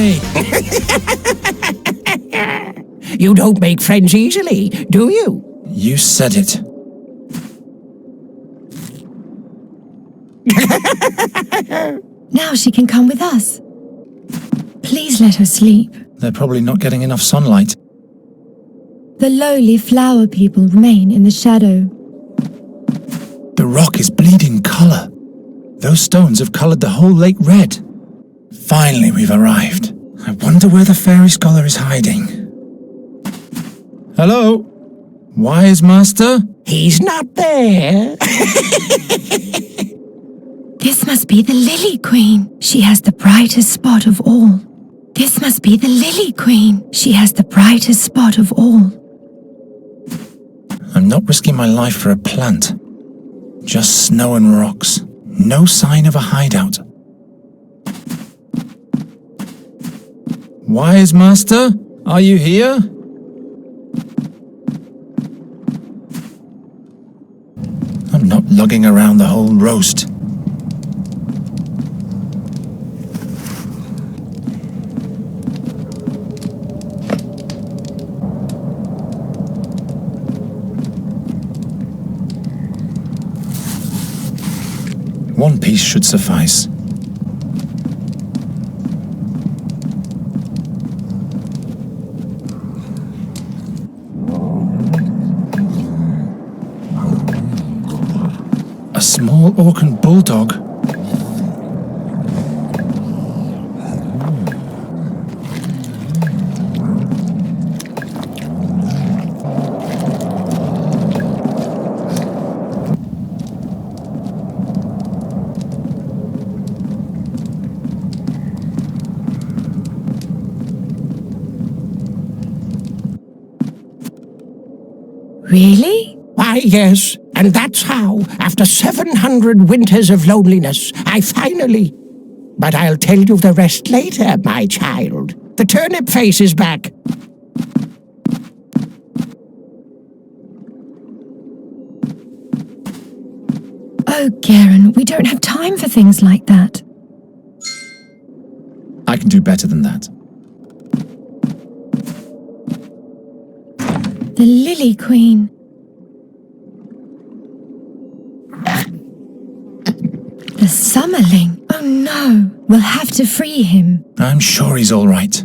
away! You don't make friends easily, do you? You said it. Now she can come with us. Please let her sleep. They're probably not getting enough sunlight. The lowly flower people remain in the shadow. The rock is bleeding colour. Those stones have coloured the whole lake red. Finally, we've arrived. I wonder where the fairy scholar is hiding. Hello? Wise master? He's not there. This must be the Lily Queen. She has the brightest spot of all. This must be the Lily Queen. She has the brightest spot of all. I'm not risking my life for a plant. Just snow and rocks. No sign of a hideout. Wise master, are you here? I'm not lugging around the whole roast. One piece should suffice. A small orphan bulldog. Really? Why, yes. And that's how, after 700 winters of loneliness, I finally... But I'll tell you the rest later, my child. The turnip face is back. Oh, Garen, we don't have time for things like that. I can do better than that. The Lily Queen. The Summerling. Oh no, we'll have to free him. I'm sure he's all right.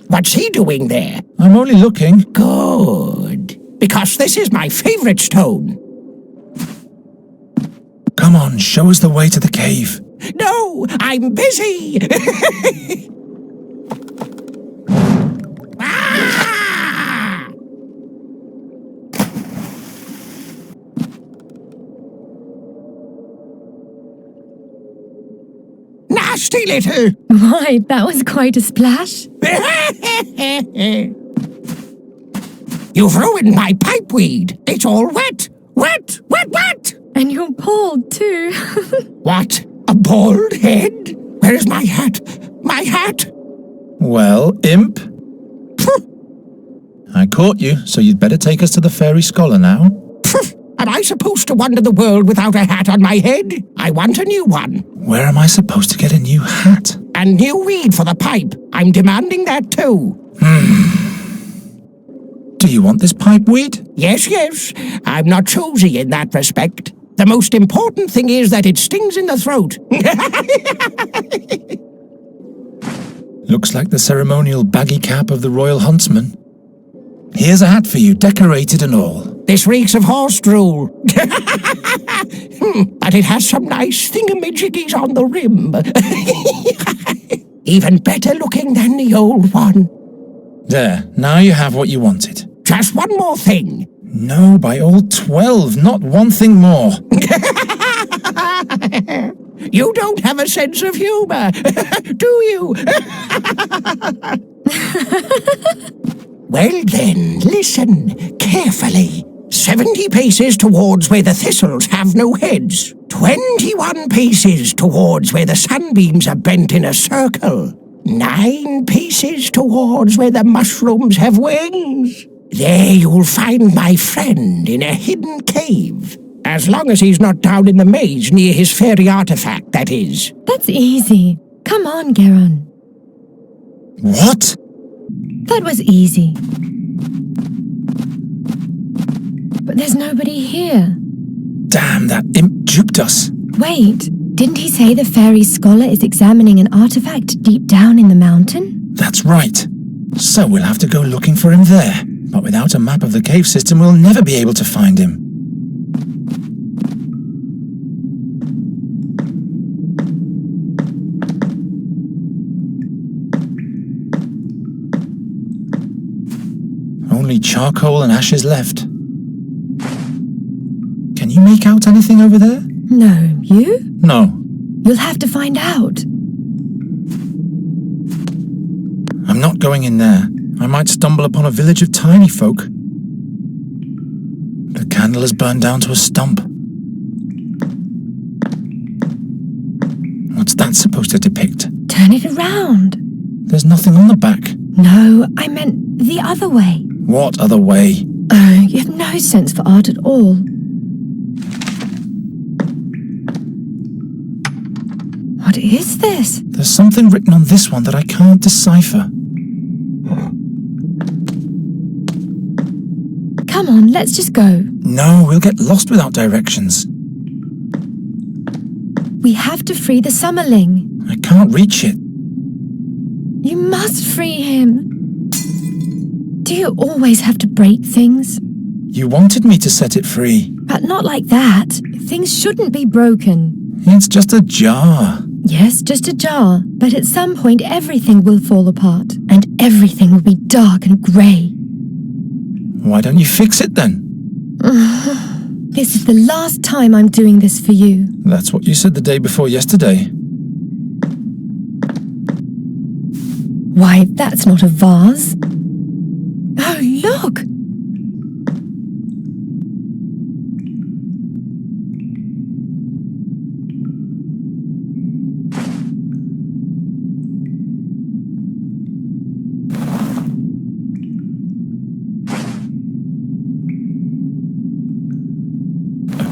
What's he doing there? I'm only looking. Good. Because this is my favorite stone. Come on, show us the way to the cave. No, I'm busy. Ah! Nasty little. Why, that was quite a splash. You've ruined my pipeweed. It's all wet. Wet, wet, wet. And you're bald too. What? A bald head? Where's my hat? My hat? Well, imp. I caught you, so you'd better take us to the fairy scholar now. Am I supposed to wander the world without a hat on my head? I want a new one. Where am I supposed to get a new hat? A new weed for the pipe. I'm demanding that too. Do you want this pipeweed? Yes, yes. I'm not choosy in that respect. The most important thing is that it stings in the throat. Looks like the ceremonial baggy cap of the royal huntsman. Here's a hat for you, decorated and all. This reeks of horse drool. But it has some nice thingamajiggies on the rim. Even better looking than the old one. There, now you have what you wanted. Just one more thing. No, by all 12, not one thing more. You don't have a sense of humor, do you? Well then, listen carefully. 70 paces towards where the thistles have no heads. 21 paces towards where the sunbeams are bent in a circle. 9 paces towards where the mushrooms have wings. There you'll find my friend in a hidden cave. As long as he's not down in the maze near his fairy artifact, that is. That's easy. Come on, Geron. What? That was easy. But there's nobody here. Damn, that imp duped us. Wait, didn't he say the fairy scholar is examining an artifact deep down in the mountain? That's right. So we'll have to go looking for him there. But without a map of the cave system, we'll never be able to find him. Only charcoal and ashes left. Can you make out anything over there? No, you? No. You'll have to find out. I'm not going in there. I might stumble upon a village of tiny folk. The candle has burned down to a stump. What's that supposed to depict? Turn it around. There's nothing on the back. No, I meant the other way. What other way? Oh, you have no sense for art at all. What is this? There's something written on this one that I can't decipher. Come on, let's just go. No, we'll get lost without directions. We have to free the Summerling. I can't reach it. You must free him. Do you always have to break things? You wanted me to set it free. But not like that. Things shouldn't be broken. It's just a jar. Yes, just a jar. But at some point everything will fall apart. And everything will be dark and grey. Why don't you fix it then? This is the last time I'm doing this for you. That's what you said the day before yesterday. Why, that's not a vase. Oh, look!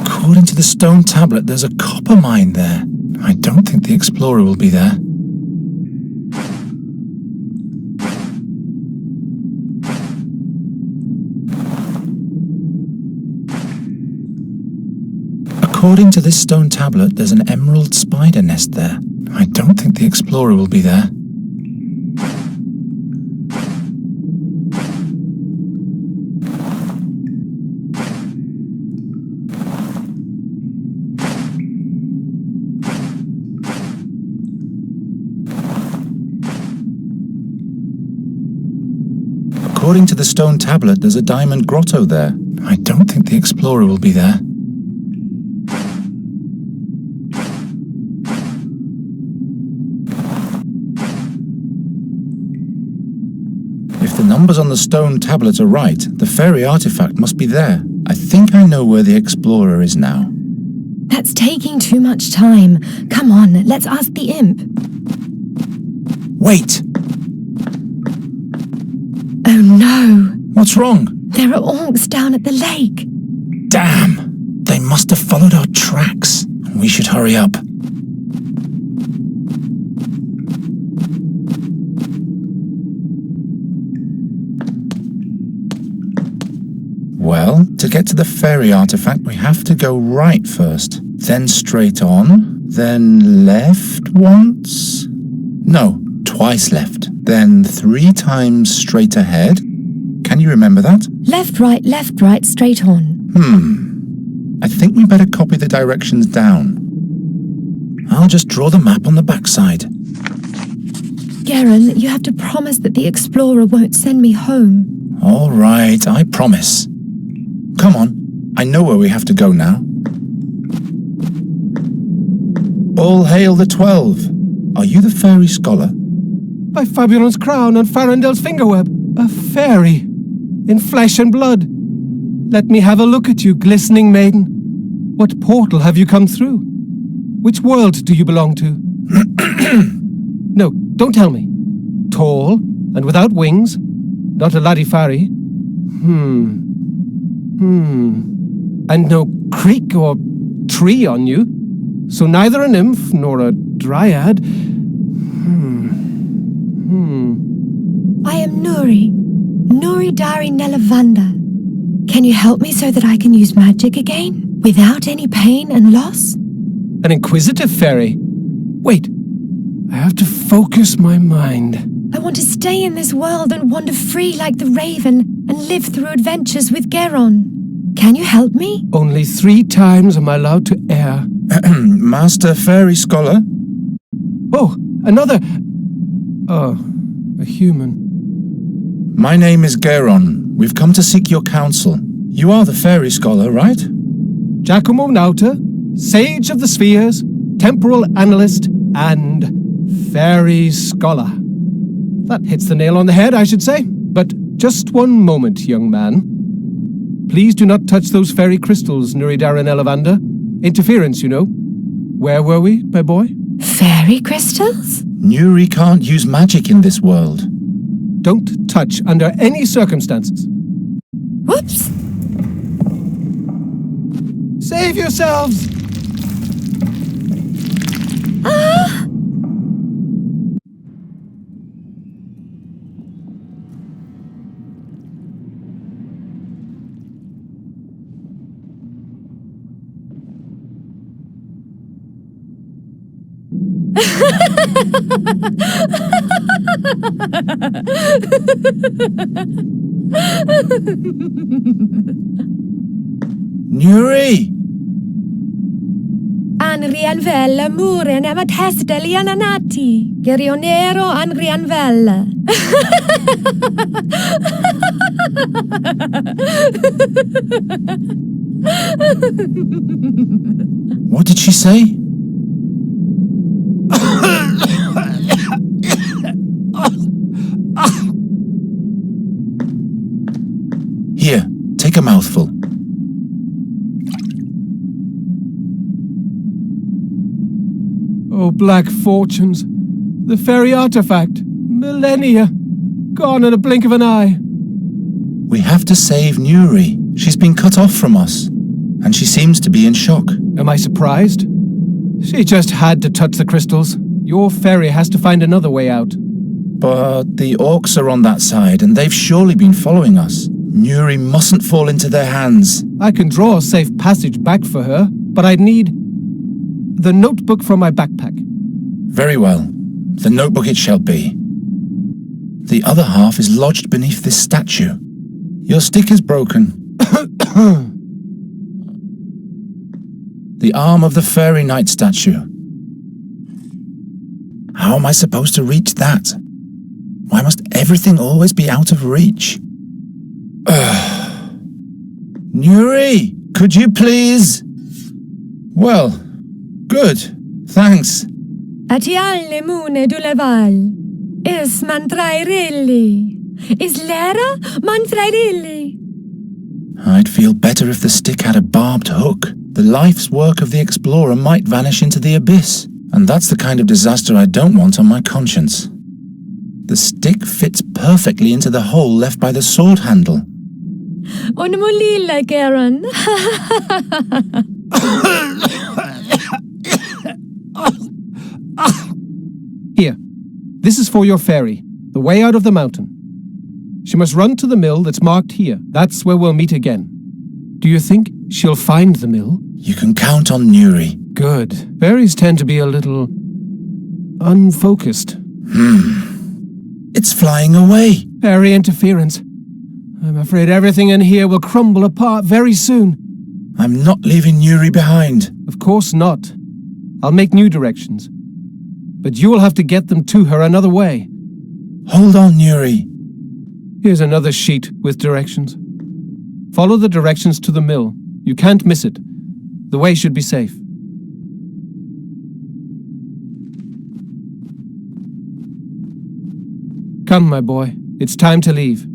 According to the stone tablet, there's a copper mine there. I don't think the explorer will be there. According to this stone tablet, there's an emerald spider nest there. I don't think the explorer will be there. According to the stone tablet, there's a diamond grotto there. I don't think the explorer will be there. If the numbers on the stone tablet are right, the fairy artifact must be there. I think I know where the explorer is now. That's taking too much time. Come on, let's ask the imp. Wait! Oh no! What's wrong? There are orcs down at the lake. Damn! They must have followed our tracks. We should hurry up. Well, to get to the fairy artifact, we have to go right first, then straight on, then left once? No, twice left, then 3 times straight ahead. Can you remember that? Left, right, straight on. I think we better copy the directions down. I'll just draw the map on the backside. Geron, you have to promise that the explorer won't send me home. All right, I promise. Come on, I know where we have to go now. All hail the 12. Are you the fairy scholar? By Fabian's crown and Farandel's fingerweb, a fairy, in flesh and blood. Let me have a look at you, glistening maiden. What portal have you come through? Which world do you belong to? No, don't tell me. Tall and without wings, not a laddie fairy. And no creek or tree on you, so neither a nymph nor a dryad. I am Nuri Dari Nelavanda. Can you help me so that I can use magic again, without any pain and loss? An inquisitive fairy. Wait, I have to focus my mind. I want to stay in this world and wander free like the raven and live through adventures with Geron. Can you help me? Only 3 times am I allowed to err. Master Fairy Scholar? Oh, another... Oh, a human. My name is Geron. We've come to seek your counsel. You are the Fairy Scholar, right? Giacomo Nauta, Sage of the Spheres, Temporal Analyst, and Fairy Scholar. That hits the nail on the head, I should say. But just one moment, young man. Please do not touch those fairy crystals, Nuridara Nelavanda. Interference, you know. Where were we, my boy? Fairy crystals? Nuri can't use magic in this world. Don't touch under any circumstances. Whoops! Save yourselves! Ah! Nuri! Anrianvella muren evat hesteliananati. Gerionero Anrianvella. What did she say? Here, take a mouthful. Oh, black fortunes. The fairy artifact. Millennia. Gone in a blink of an eye. We have to save Nuri. She's been cut off from us, and she seems to be in shock. Am I surprised? She just had to touch the crystals. Your fairy has to find another way out. But the orcs are on that side, and they've surely been following us. Nuri mustn't fall into their hands. I can draw a safe passage back for her, but I'd need the notebook from my backpack. Very well. The notebook it shall be. The other half is lodged beneath this statue. Your stick is broken. The arm of the fairy knight statue. How am I supposed to reach that? Why must everything always be out of reach? Nuri, could you please? Well, good, thanks. Atialle mune duleval. Is mantrairilli. Is lera mantrairilli. I'd feel better if the stick had a barbed hook. The life's work of the explorer might vanish into the abyss, and that's the kind of disaster I don't want on my conscience. The stick fits perfectly into the hole left by the sword handle. Onmulila, Geron. Here, this is for your fairy, the way out of the mountain. She must run to the mill that's marked here. That's where we'll meet again. Do you think she'll find the mill? You can count on Nuri. Good. Fairies tend to be a little unfocused. It's flying away. Fairy interference. I'm afraid everything in here will crumble apart very soon. I'm not leaving Nuri behind. Of course not. I'll make new directions. But you'll have to get them to her another way. Hold on, Nuri. Here's another sheet with directions. Follow the directions to the mill. You can't miss it. The way should be safe. Come, my boy. It's time to leave.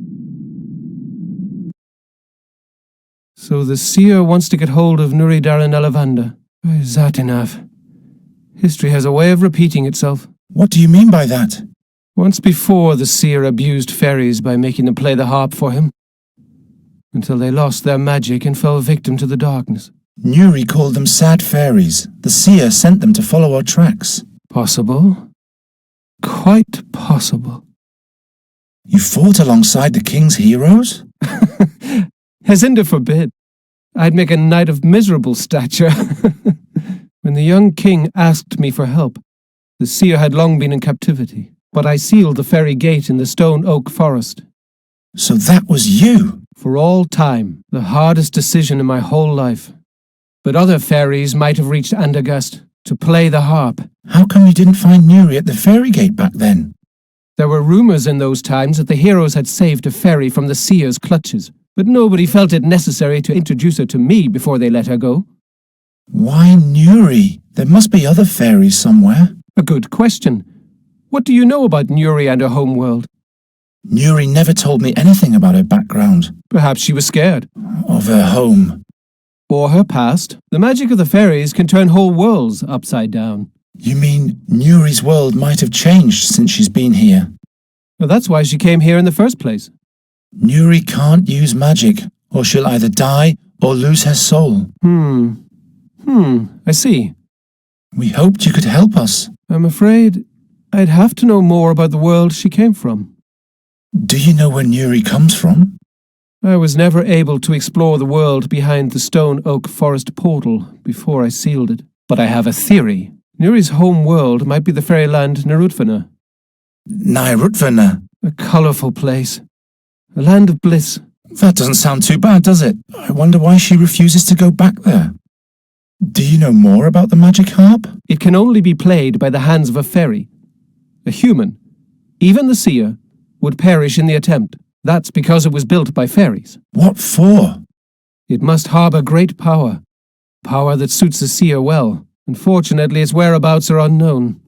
So the seer wants to get hold of Nuridara Nelavanda. Satinav. History has a way of repeating itself. What do you mean by that? Once before, the seer abused fairies by making them play the harp for him. until they lost their magic and fell victim to the darkness. Nuri called them sad fairies. The seer sent them to follow our tracks. Possible. Quite possible. You fought alongside the king's heroes? Hezinda forbid. I'd make a knight of miserable stature. When the young king asked me for help, the seer had long been in captivity, but I sealed the fairy gate in the stone oak forest. So that was you? For all time, the hardest decision in my whole life. But other fairies might have reached Andagast to play the harp. How come you didn't find Nuri at the fairy gate back then? There were rumors in those times that the heroes had saved a fairy from the seer's clutches, but nobody felt it necessary to introduce her to me before they let her go. Why Nuri? There must be other fairies somewhere. A good question. What do you know about Nuri and her homeworld? Nuri never told me anything about her background. Perhaps she was scared. Of her home. Or her past. The magic of the fairies can turn whole worlds upside down. You mean Nuri's world might have changed since she's been here? Well, that's why she came here in the first place. Nuri can't use magic, or she'll either die or lose her soul. I see. We hoped you could help us. I'm afraid I'd have to know more about the world she came from. Do you know where Nuri comes from? I was never able to explore the world behind the stone oak forest portal before I sealed it. But I have a theory. Nuri's home world might be the fairyland Narutvana. Narutvana? A colourful place. A land of bliss. That doesn't sound too bad, does it? I wonder why she refuses to go back there. Do you know more about the magic harp? It can only be played by the hands of a fairy. A human, even the seer, would perish in the attempt. That's because it was built by fairies. What for? It must harbour great power. Power that suits the seer well. Unfortunately, its whereabouts are unknown.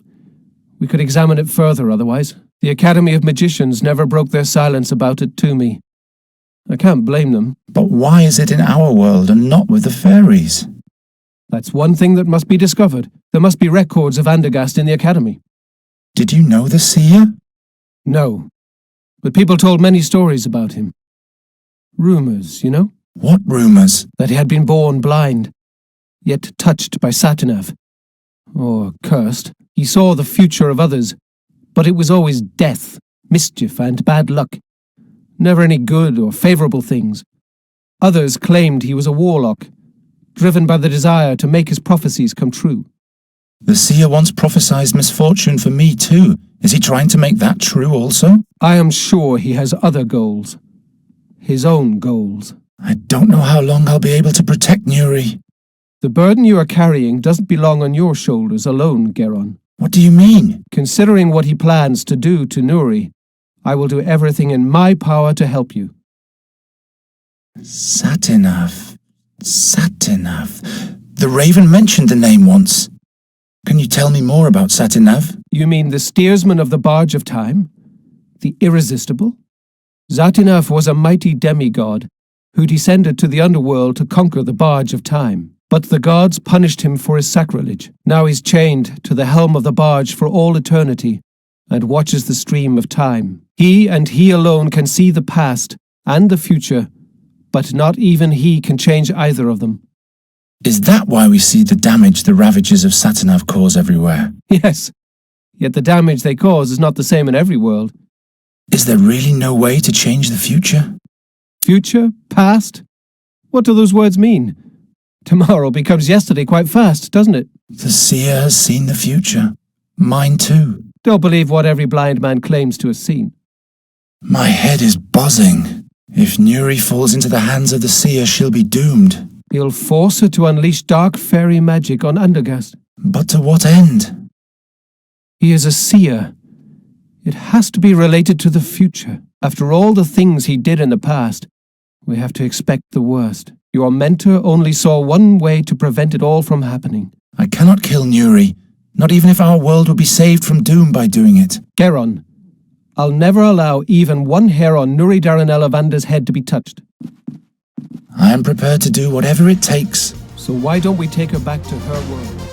We could examine it further otherwise. The Academy of Magicians never broke their silence about it to me. I can't blame them. But why is it in our world and not with the fairies? That's one thing that must be discovered. There must be records of Andagast in the Academy. Did you know the seer? No. But people told many stories about him. Rumours, you know? What rumours? That he had been born blind, yet touched by Satinav. Or cursed. He saw the future of others, but it was always death, mischief, and bad luck. Never any good or favourable things. Others claimed he was a warlock, driven by the desire to make his prophecies come true. The seer once prophesied misfortune for me too. Is he trying to make that true also? I am sure he has other goals. His own goals. I don't know how long I'll be able to protect Nuri. The burden you are carrying doesn't belong on your shoulders alone, Geron. What do you mean? Considering what he plans to do to Nuri, I will do everything in my power to help you. Satinav. Satinav. The Raven mentioned the name once. Can you tell me more about Satinav? You mean the steersman of the barge of time? The irresistible? Satinav was a mighty demigod who descended to the underworld to conquer the barge of time. But the gods punished him for his sacrilege. Now he's chained to the helm of the barge for all eternity and watches the stream of time. He and he alone can see the past and the future, but not even he can change either of them. Is that why we see the damage the ravages of Satinav cause everywhere? Yes, yet the damage they cause is not the same in every world. Is there really no way to change the future? Future? Past? What do those words mean? Tomorrow becomes yesterday quite fast, doesn't it? The seer has seen the future. Mine too. Don't believe what every blind man claims to have seen. My head is buzzing. If Nuri falls into the hands of the seer, she'll be doomed. He'll force her to unleash dark fairy magic on Andagast. But to what end? He is a seer. It has to be related to the future. After all the things he did in the past, we have to expect the worst. Your mentor only saw one way to prevent it all from happening. I cannot kill Nuri, not even if our world will be saved from doom by doing it. Geron, I'll never allow even one hair on Nuri Daranelavanda's head to be touched. I am prepared to do whatever it takes. So why don't we take her back to her world?